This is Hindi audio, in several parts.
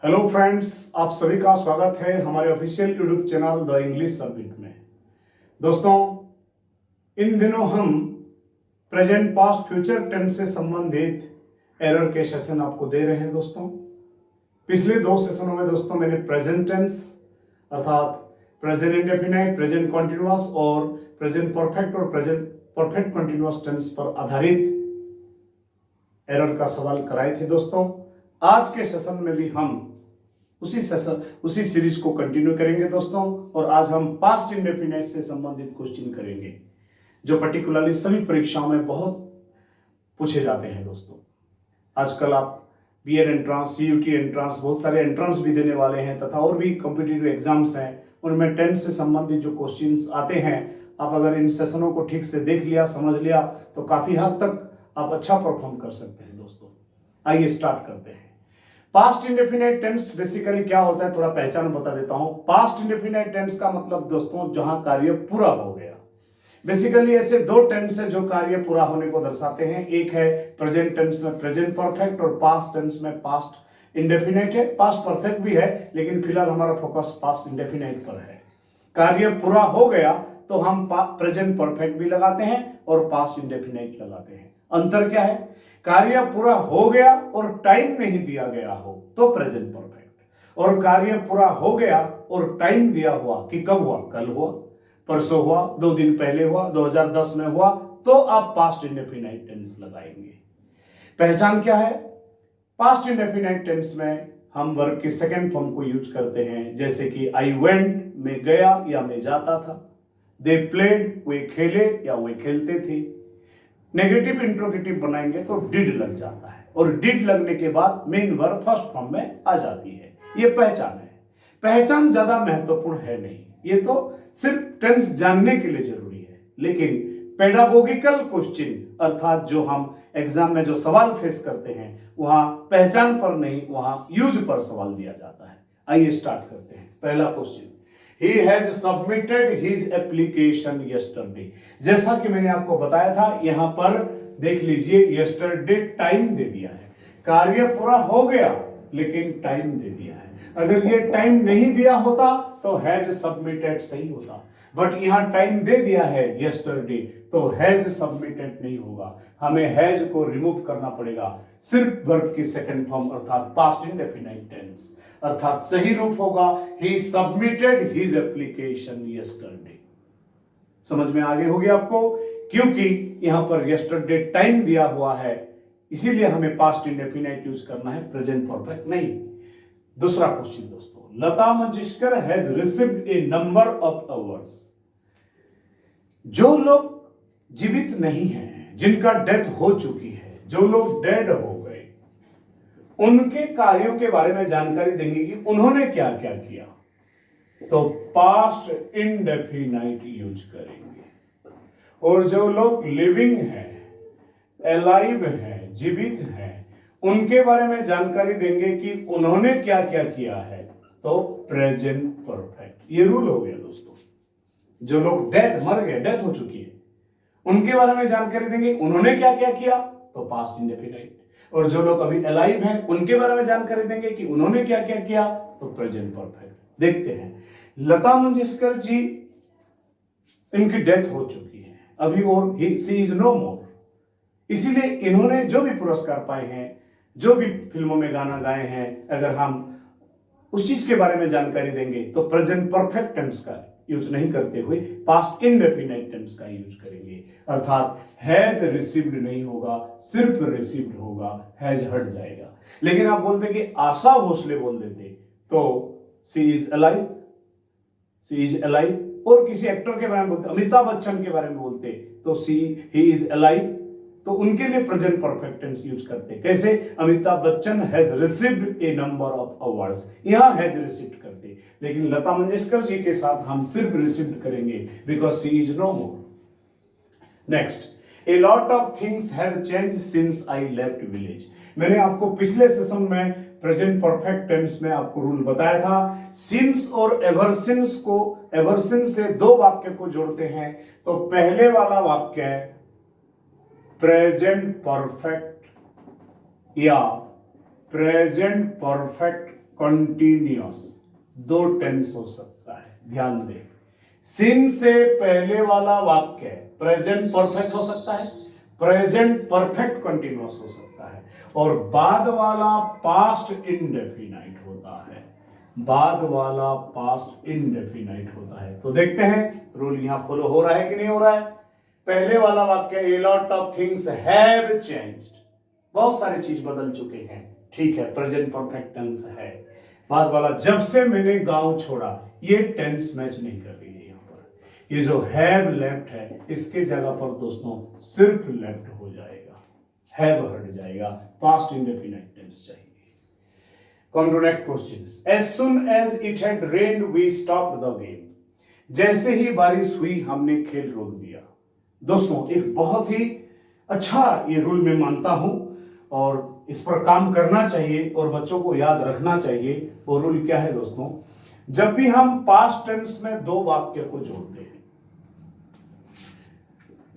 हेलो फ्रेंड्स, आप सभी का स्वागत है हमारे official YouTube channel the English circuit में। दोस्तों, इन दिनों हम प्रेजेंट, पास्ट, फ्यूचर टेंस से संबंधित एरर के सेशन आपको दे रहे हैं। दोस्तों, पिछले 2 सेशनों में दोस्तों मैंने प्रेजेंट टेंस अर्थात प्रेजेंट इंडेफिनाइट, प्रेजेंट कॉन्टिन्यूअस और प्रेजेंट परफेक्ट और प्रेजेंट परफेक्ट कॉन्टिन्यूअस टेंस पर आधारित एरर का सवाल कराए थे। दोस्तों, आज के सेशन में भी हम उसी सीरीज को कंटिन्यू करेंगे दोस्तों, और आज हम पास्ट इंडेफिनाइट से संबंधित क्वेश्चन करेंगे जो पर्टिकुलरली सभी परीक्षाओं में बहुत पूछे जाते हैं। दोस्तों, आजकल आप बीएड एंट्रांस, सीयूटी एंट्रांस, बहुत सारे एंट्रांस भी देने वाले हैं तथा और भी कॉम्पिटिटिव एग्जाम्स हैं, उनमें टेंस से संबंधित जो क्वेश्चंस आते हैं, आप अगर इन सेशनों को ठीक से देख लिया, समझ लिया तो काफी हद तक आप अच्छा परफॉर्म कर सकते हैं। दोस्तों, आइए स्टार्ट करते हैं। पास्ट इंडेफिनाइट टेंस बेसिकली क्या होता है, थोड़ा पहचान बता देता हूं। पास्ट इंडेफिनाइट टेंस का मतलब दोस्तों जहां कार्य पूरा हो गया। बेसिकली ऐसे 2 टेंस है जो कार्य पूरा होने को दर्शाते हैं। एक है प्रेजेंट टेंस में प्रेजेंट परफेक्ट और पास्ट टेंस में पास्ट इंडेफिनाइट है। पास्ट परफेक्ट भी है, लेकिन फिलहाल हमारा फोकस पास्ट इंडेफिनाइट पर है। कार्य पूरा हो गया तो हम प्रेजेंट परफेक्ट भी लगाते हैं और पास्ट इंडेफिनाइट लगाते हैं। अंतर क्या है? कार्य पूरा हो गया और टाइम नहीं दिया गया हो तो प्रेजेंट परफेक्ट, और कार्य पूरा हो गया और टाइम दिया हुआ कि कब हुआ, कल हुआ, परसों हुआ, 2 दिन पहले हुआ, 2010 में हुआ, तो आप पास्ट इंडेफिनाइट टेंस लगाएंगे। पहचान क्या है? पास्ट इंडेफिनाइट टेंस में हम वर्ब के सेकंड फॉर्म को यूज करते हैं, जैसे कि आई वेंट, मैं गया या मैं जाता था। दे प्लेड, वे खेले या वे खेलते थे। नेगेटिव इंट्रोगेटिव बनाएंगे तो डिड लग जाता है, और डिड लगने के बाद मेन वर्ब फर्स्ट फॉर्म में आ जाती है। ये पहचान है। पहचान ज्यादा महत्वपूर्ण है नहीं, ये तो सिर्फ टेंस जानने के लिए जरूरी है। लेकिन पेडागोगिकल क्वेश्चन अर्थात जो हम एग्जाम में जो सवाल फेस करते हैं, वहां पहचान पर नहीं, वहां यूज पर सवाल दिया जाता है। आइए स्टार्ट करते हैं। पहला question, He has submitted his application yesterday। जैसा कि मैंने आपको बताया था, यहां पर देख लीजिए, yesterday टाइम दे दिया है। कार्य पूरा हो गया लेकिन टाइम दे दिया है। अगर ये टाइम नहीं दिया होता तो हैज सबमिटेड सही होता, बट यहां टाइम दे दिया है yesterday, तो हैज सबमिटेड नहीं होगा। हमें हैज को रिमूव करना पड़ेगा। सिर्फ वर्ब की सेकंड फॉर्म अर्थात पास्ट इंडेफिनाइट टेंस, अर्थात सही रूप होगा ही सबमिटेड हिज एप्लीकेशन यस्टरडे। समझ में आगे होगी आपको? क्योंकि यहां पर यस्टरडे टाइम दिया हुआ है, इसीलिए हमें पास्ट इंडेफिनाइट यूज करना है, प्रेजेंट परफेक्ट नहीं। दूसरा क्वेश्चन दोस्तों, Lata Mangeshkar has received a number of awards. जो लोग जीवित नहीं हैं, जिनका डेथ हो चुकी है, जो लोग डेड हो गए, उनके कार्यों के बारे में जानकारी देंगे कि उन्होंने क्या क्या किया, तो पास्ट इंडेफिनाइट यूज करेंगे। और जो लोग लिविंग हैं, अलाइव हैं, जीवित हैं, उनके बारे में जानकारी देंगे कि उन्होंने क्या क्या किया है, तो प्रेजेंट परफेक्ट। ये रूल हो गया दोस्तों। जो लोग डेड, मर गए, डेथ हो चुकी है, उनके बारे में जानकारी देंगे उन्होंने क्या क्या किया, तो पास्ट इंडेफिनाइट। और जो लोग अभी अलाइव हैं, उनके बारे में जानकारी देंगे कि उन्होंने क्या क्या किया, तो प्रेजेंट परफेक्ट। देखते हैं, लता मंगेशकर जी, इनकी डेथ हो चुकी है अभी, और शी इज नो मोर, इसीलिए इन्होंने जो भी पुरस्कार पाए हैं, जो भी फिल्मों में गाना गाए हैं, अगर हम उस चीज के बारे में जानकारी देंगे तो प्रेजेंट परफेक्ट टेंस का यूज नहीं करते हुए पास्ट इंडेफिनाइट टेंस का यूज करेंगे। अर्थात हैज रिसीव्ड नहीं होगा, सिर्फ रिसीव्ड होगा, हैज हट जाएगा। लेकिन आप बोलते कि आशा भोसले बोल देते तो she is alive, she is alive, और किसी एक्टर के बारे में बोलते, अमिताभ बच्चन के बारे में बोलते तो ही इज अलाइव, तो उनके लिए प्रेजेंट परफेक्ट टेंस यूज करते। कैसे? Amitabh Bachchan has received a number of awards, यहां हैज रिसीव्ड करते। लेकिन लता मंगेशकर जी के साथ हम सिर्फ रिसीव्ड करेंगे, because she is no more. Next, a lot of things have changed since I left village. मैंने आपको पिछले सेशन में प्रेजेंट परफेक्ट टेंस में आपको रूल बताया था, सिंस और एवर सिंस को, एवर सिंस से 2 वाक्य को जोड़ते हैं, तो पहले वाला वाक्य है प्रेजेंट परफेक्ट या प्रेजेंट परफेक्ट कंटिन्यूअस, दो टेंस हो सकता है, ध्यान दें। सिन से पहले वाला वाक्य प्रेजेंट परफेक्ट हो सकता है, प्रेजेंट परफेक्ट कंटिन्यूअस हो सकता है, और बाद वाला पास्ट इंडेफिनाइट होता है, बाद वाला पास्ट इंडेफिनाइट होता है। तो देखते हैं रूल यहां फॉलो हो रहा है कि नहीं हो रहा है। पहले वाला वाक्य ए lot of things have changed, बहुत सारी चीज बदल चुके हैं, ठीक है, प्रेजेंट परफेक्ट टेंस है। बाद वाला जब से मैंने गांव छोड़ा, ये टेंस मैच नहीं कर रही है। यहां पर ये जो हैव लेफ्ट है, इसके जगह पर दोस्तों सिर्फ लेफ्ट हो जाएगा, हैव हट जाएगा, पास्ट इंडेफिनिट टेंस चाहिए। Come to next questions. As soon as it had rained, we stopped the game. जैसे ही बारिश हुई हमने खेल रोक दिया। दोस्तों एक बहुत ही अच्छा ये रूल मैं मानता हूं और इस पर काम करना चाहिए और बच्चों को याद रखना चाहिए। वो रूल क्या है दोस्तों, जब भी हम पास्ट टेंस में दो वाक्य को जोड़ते हैं,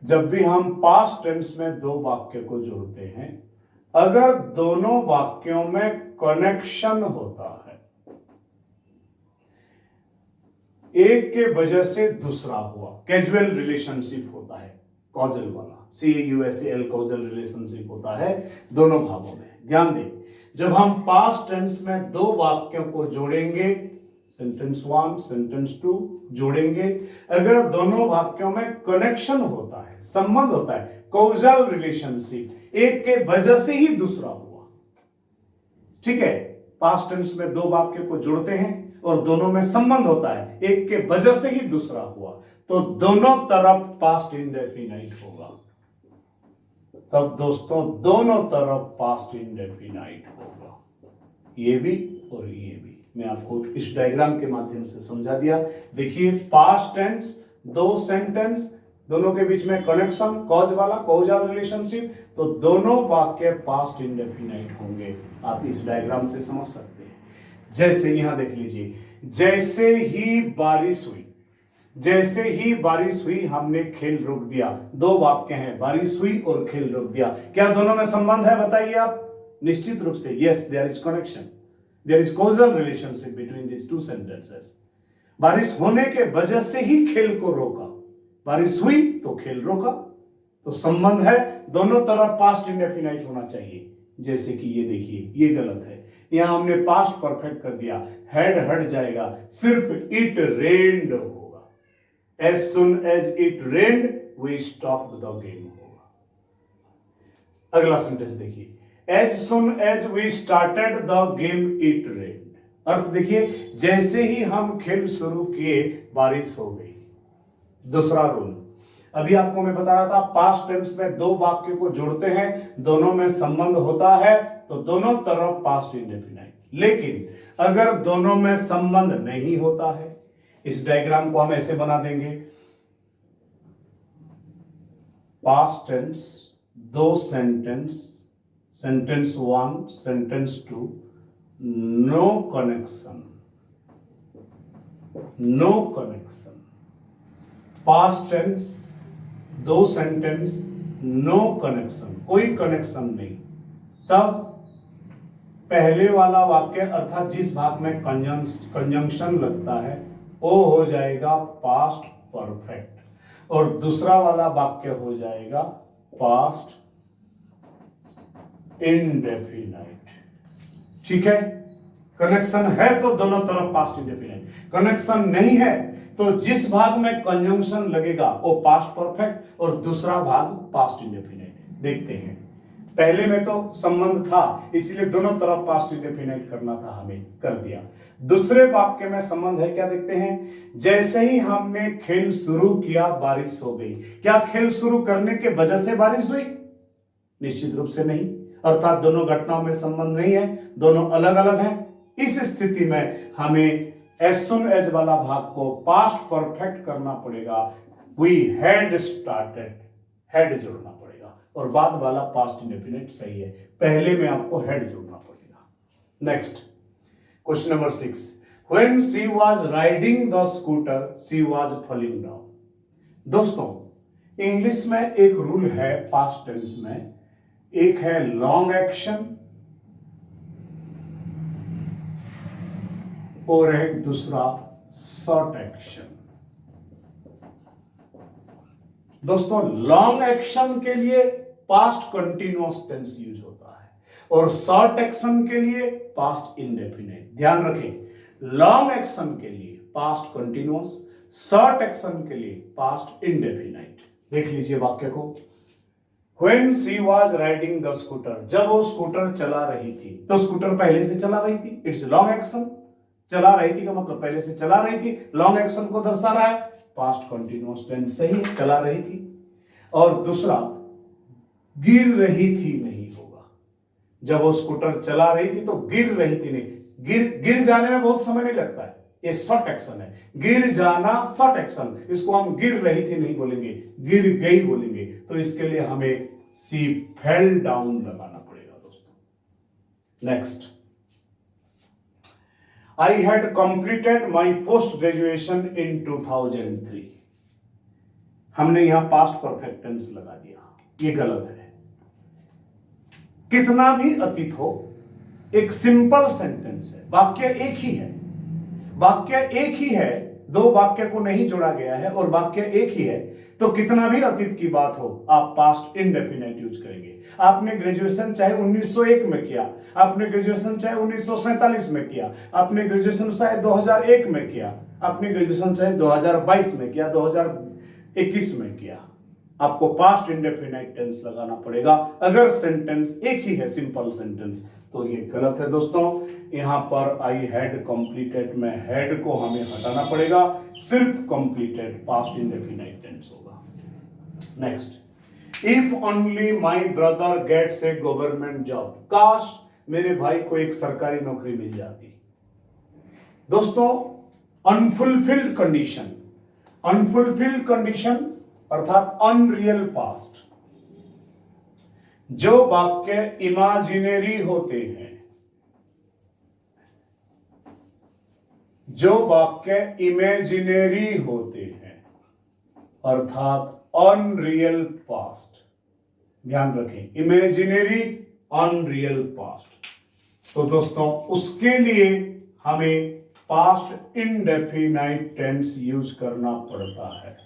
जब भी हम पास्ट टेंस में दो वाक्य को जोड़ते हैं, अगर दोनों वाक्यों में कनेक्शन होता है, एक के वजह से दूसरा हुआ, कैजुअल रिलेशनशिप होता है, कॉजल वाला, CAUSAL कॉजल रिलेशनशिप होता है दोनों भागों में। ध्यान दें, जब हम पास्ट टेंस में दो वाक्यों को जोड़ेंगे, सेंटेंस 1 सेंटेंस 2 जोड़ेंगे, अगर दोनों वाक्यों में कनेक्शन होता है, संबंध होता है, कॉजल रिलेशनशिप, एक के वजह से ही दूसरा हुआ, ठीक है, पास्ट टेंस में दो वाक्य को जोड़ते हैं और दोनों में संबंध होता है, एक के वजह से ही दूसरा हुआ, तो दोनों तरफ पास्ट इंडेफिनाइट होगा। तब दोस्तों दोनों तरफ पास्ट इंडेफिनाइट होगा, ये भी और ये भी। मैं आपको इस डायग्राम के माध्यम से समझा दिया। देखिए पास्ट टेंस, दो सेंटेंस, दोनों के बीच में कनेक्शन, कॉज वाला, कॉजल रिलेशनशिप, तो दोनों वाक्य पास्ट इंडेफिनाइट होंगे। आप इस डायग्राम से समझ सकते हैं। जैसे यहां देख लीजिए, जैसे ही बारिश हुई, जैसे ही बारिश हुई हमने खेल रोक दिया। दो वाक्य हैं, बारिश हुई और खेल रोक दिया। क्या दोनों में संबंध है बताइए आप? निश्चित रूप से yes, there is connection, there is causal relationship between this two sentences. बारिश होने के वजह से ही खेल को रोका, बारिश हुई तो खेल रोका, तो संबंध है, दोनों तरफ पास्ट इंडेफिनाइट होना चाहिए। जैसे कि ये देखिए, ये गलत है, यहां हमने पास्ट परफेक्ट कर दिया, हेड हट जाएगा, सिर्फ इट रेन्ड होगा। As soon as it rained, we stopped the game होगा। अगला सेंटेंस देखिए, as soon as we started the game, it rained। अर्थ देखिए, जैसे ही हम खेल शुरू किए बारिश हो गई। दूसरा रूल, अभी आपको मैं बता रहा था, पास्ट टेंस में दो वाक्य को जोड़ते हैं, दोनों में संबंध होता है, तो दोनों तरफ पास्ट इंडेफिनाइट। लेकिन अगर दोनों में संबंध नहीं होता है, इस डायग्राम को हम ऐसे बना देंगे, पास्ट टेंस, दो sentence, sentence 1 sentence 2, no connection, no connection. Past tense, दो सेंटेंस, नो कनेक्शन, कोई कनेक्शन नहीं, तब पहले वाला वाक्य अर्थात जिस भाग में कंजंक्शन लगता है वो हो जाएगा पास्ट परफेक्ट, और दूसरा वाला वाक्य हो जाएगा पास्ट इंडेफिनाइट। ठीक है, कनेक्शन है तो दोनों तरफ पास्ट इंडेफिनाइट, कनेक्शन नहीं है तो जिस भाग में कंजंक्शन लगेगा वो पास्ट परफेक्ट और दूसरा भाग पास्ट इंडेफिनाइट। देखते हैं, पहले में तो संबंध था इसलिए दोनों तरफ पास्ट इंडेफिनाइट करना था, हमें कर दिया। दूसरे वाक्य में संबंध है, क्या देखते हैं, जैसे ही हमने खेल शुरू किया बारिश हो गई। क्या खेल शुरू करने के वजह से बारिश हुई? निश्चित रूप से नहीं, अर्थात दोनों घटनाओं में संबंध नहीं है, दोनों अलग अलग हैं। इस स्थिति में हमें as soon as वाला भाग को पास्ट परफेक्ट करना पड़ेगा, we had started, had जोड़ना पड़ेगा, और बाद वाला पास्ट इंडेफिनिट सही है, पहले में आपको had जोड़ना पड़ेगा। Next question number 6, when she was riding the scooter she was falling down। दोस्तों इंग्लिश में एक रूल है पास्ट टेंस में, एक है लॉन्ग एक्शन, और एक दूसरा शॉर्ट एक्शन। दोस्तों लॉन्ग एक्शन के लिए पास्ट कंटिन्यूअस टेंस यूज होता है और शॉर्ट एक्शन के लिए पास्ट इंडेफिनिट। ध्यान रखें, लॉन्ग एक्शन के लिए पास्ट कंटिन्यूअस, शॉर्ट एक्शन के लिए पास्ट इंडेफिनिट। देख लीजिए वाक्य को। When she was riding the scooter, जब वो स्कूटर चला रही थी, तो स्कूटर पहले से चला रही थी, इट्स लॉन्ग एक्शन। चला रही थी का मतलब पहले से चला रही थी, लॉन्ग एक्शन को दर्शा रहा है, पास्ट कंटिन्यूअस टेंस से ही चला रही थी। और दूसरा गिर रही थी नहीं होगा, जब वो स्कूटर चला रही थी तो गिर रही थी नहीं, गिर जाने में बहुत समय नहीं लगता है, ये शॉर्ट एक्शन है। गिर जाना शॉर्ट एक्शन, इसको हम गिर रही थी नहीं बोलेंगे, गिर गई बोलेंगे। तो इसके लिए हमें सी फेल डाउन लगाना पड़ेगा दोस्तों। Next, I had completed my post graduation in 2003। हमने यहां पास्ट परफेक्ट टेंस लगा दिया, ये गलत है। कितना भी अतीत हो, एक सिंपल सेंटेंस है, वाक्य एक ही है, वाक्य एक ही है, दो वाक्य को नहीं जोड़ा गया है और वाक्य एक ही है, तो कितना भी अतीत की बात हो आप पास्ट इंडेफिनिट यूज करेंगे। आपने ग्रेजुएशन चाहे 1901 में किया, आपने ग्रेजुएशन चाहे 1947 में किया, आपने ग्रेजुएशन चाहे 2001 में किया, आपने ग्रेजुएशन चाहे 2022 में किया, 2021 में किया, आपको पास्ट इंडेफिनिट टेंस लगाना पड़ेगा। अगर सेंटेंस एक ही है, सिंपल सेंटेंस, तो ये गलत है दोस्तों। यहां पर आई हैड कंप्लीटेड में हैड को हमें हटाना पड़ेगा, सिर्फ कंप्लीटेड पास्ट इंडेफिनिट टेंस होगा। Next, if only my brother gets a government job, काश मेरे भाई को एक सरकारी नौकरी मिल जाती। दोस्तों अनफुलफिल्ड कंडीशन, अनफुलफिल्ड कंडीशन अर्थात अनरियल पास्ट, जो वाक्य इमेजिनरी होते हैं, जो वाक्य इमेजिनरी होते हैं अर्थात अनरियल पास्ट, ध्यान रखें, इमेजिनरी अनरियल पास्ट, तो दोस्तों उसके लिए हमें पास्ट इंडेफिनाइट टेंस यूज करना पड़ता है।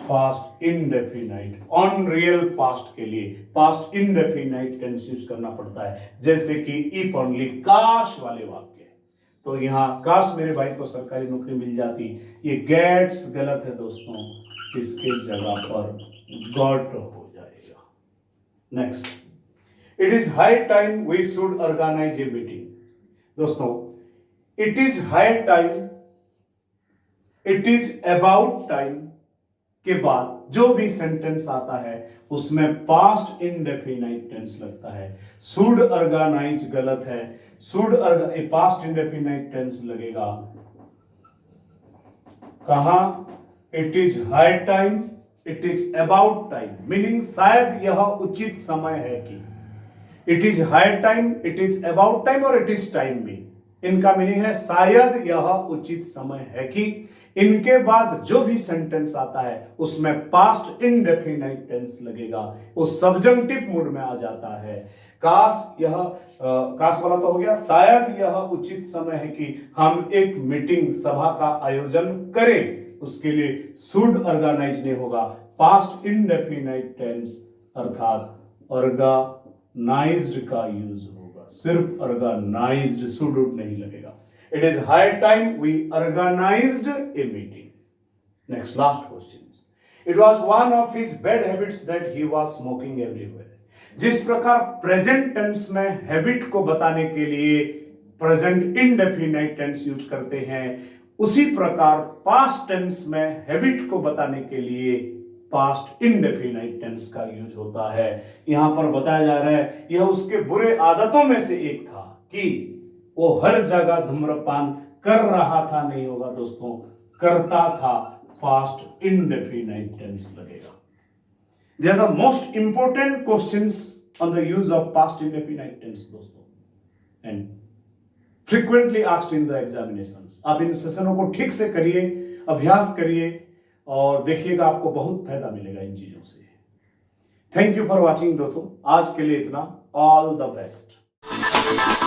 पास्ट इंडेफिनाइट, अनरियल पास्ट के लिए पास्ट इंडेफिनाइट टेंस यूज करना पड़ता है, जैसे कि इफ ओनली, काश वाले वाक्य। तो यहां काश मेरे भाई को सरकारी नौकरी मिल जाती, ये गेट्स गलत है दोस्तों, इसके जगह पर गॉट हो जाएगा। Next, it is high time we should organise a meeting. दोस्तों it is high time, it is about time के बाद जो भी सेंटेंस आता है उसमें पास्ट इंडेफिनाइट टेंस लगता है। शुड ऑर्गेनाइज गलत है, शुड पास्ट इंडेफिनाइट टेंस लगेगा। कहां? It is high time, it is about time, meaning शायद यह उचित समय है कि। It is high time, it is about time और इट इज टाइम भी, इनका मीनिंग है शायद यह उचित समय है कि। इनके बाद जो भी सेंटेंस आता है उसमें पास्ट इंडेफिनाइट टेंस लगेगा, वो सब्जेक्टिव मूड में आ जाता है। काश यह काश वाला तो हो गया, शायद यह उचित समय है कि हम एक मीटिंग सभा का आयोजन करें, उसके लिए शुड ऑर्गेनाइज नहीं होगा, पास्ट इंडेफिनाइट टेंस अर्थात ऑर्गेनाइज्ड का यूज होगा, सिर्फ ऑर्गेनाइज्ड, शुड नहीं लगेगा। It is high time we organized a meeting. Next, last question. It was one of his bad habits that he was smoking everywhere. जिस प्रकार प्रेजेंट टेंस में हैबिट को बताने के लिए प्रेजेंट इंडेफिनाइट टेंस यूज करते हैं, उसी प्रकार पास्ट टेंस में हैबिट को बताने के लिए पास्ट इंडेफिनाइट टेंस का यूज होता है। यहां पर बताया जा रहा है यह उसके बुरे आदतों में से एक था कि वो हर जगह धूम्रपान कर रहा था, नहीं होगा दोस्तों, करता था, पास्ट इंडेफिनाइट टेंस लगेगा। They are the most important questions on the use of past indefinite tense दोस्तों, and frequently asked in the examinations. आप इन सेशनों को ठीक से करिए, अभ्यास करिए और देखिएगा आपको बहुत फायदा मिलेगा इन चीजों से। थैंक यू फॉर वॉचिंग दोस्तों, आज के लिए इतना। All the best.